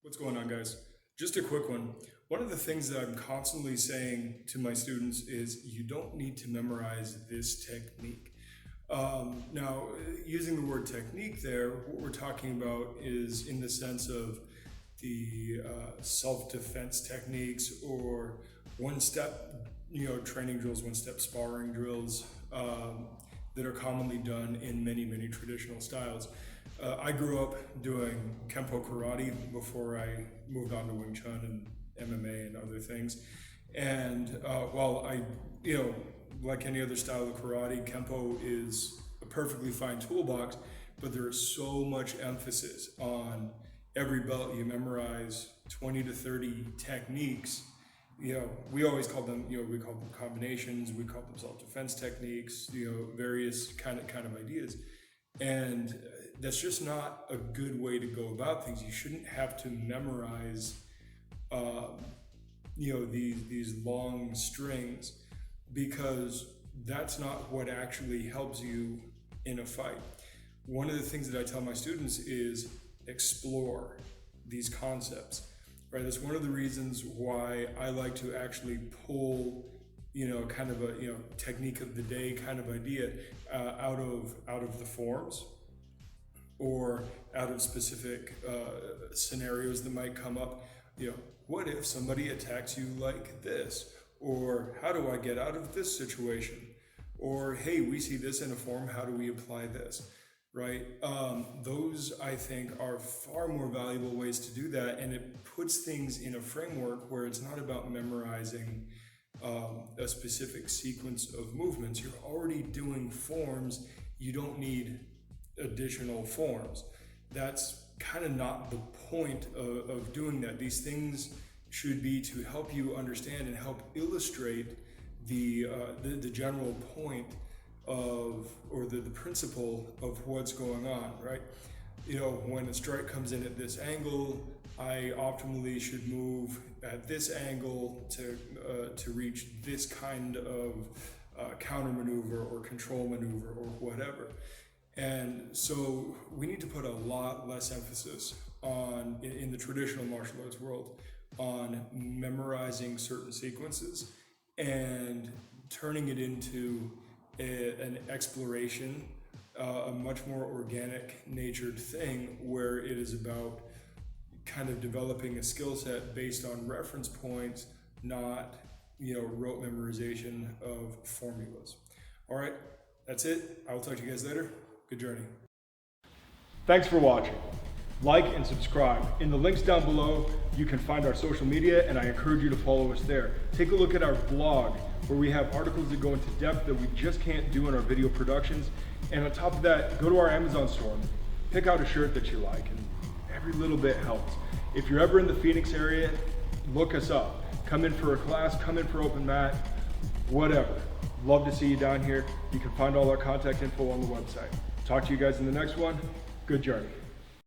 What's going on, guys? Just a quick one. One of the things that I'm constantly saying to my students is you don't need to memorize this technique. Now, using the word technique there, what we're talking about is in the sense of the self-defense techniques or one-step, training drills, one-step sparring drills that are commonly done in many traditional styles. I grew up doing Kempo karate before I moved on to Wing Chun and MMA and other things. And while like any other style of karate, Kempo is a perfectly fine toolbox, but there is so much emphasis on every belt you memorize 20 to 30 techniques. We always call them, we call them combinations, we call them self-defense techniques, various kind of ideas. And that's just not a good way to go about things. You shouldn't have to memorize, these long strings, because that's not what actually helps you in a fight. One of the things that I tell my students is explore these concepts, right? That's one of the reasons why I like to actually pull, kind of a, technique of the day kind of idea out of the forms or out of specific scenarios that might come up. What if somebody attacks you like this? Or how do I get out of this situation? Or, hey, we see this in a form, how do we apply this, right? Those, I think, are far more valuable ways to do that, and it puts things in a framework where it's not about memorizing a specific sequence of movements. You're already doing forms, you don't need additional forms. That's kind of not the point of doing that. These things should be to help you understand and help illustrate the general point of, or the principle of what's going on, right? When a strike comes in at this angle, I optimally should move at this angle to reach this kind of counter maneuver or control maneuver or whatever. And so we need to put a lot less emphasis on, in the traditional martial arts world, on memorizing certain sequences and turning it into an exploration, a much more organic natured thing where it is about kind of developing a skill set based on reference points, not rote memorization of formulas. All right, that's it. I will talk to you guys later. Good journey. Thanks for watching. Like and subscribe. In the links down below, you can find our social media, and I encourage you to follow us there. Take a look at our blog, where we have articles that go into depth that we just can't do in our video productions. And on top of that, go to our Amazon store, pick out a shirt that you like, and every little bit helps. If you're ever in the Phoenix area, look us up. Come in for a class, come in for open mat, whatever. Love to see you down here. You can find all our contact info on the website. Talk to you guys in the next one. Good journey.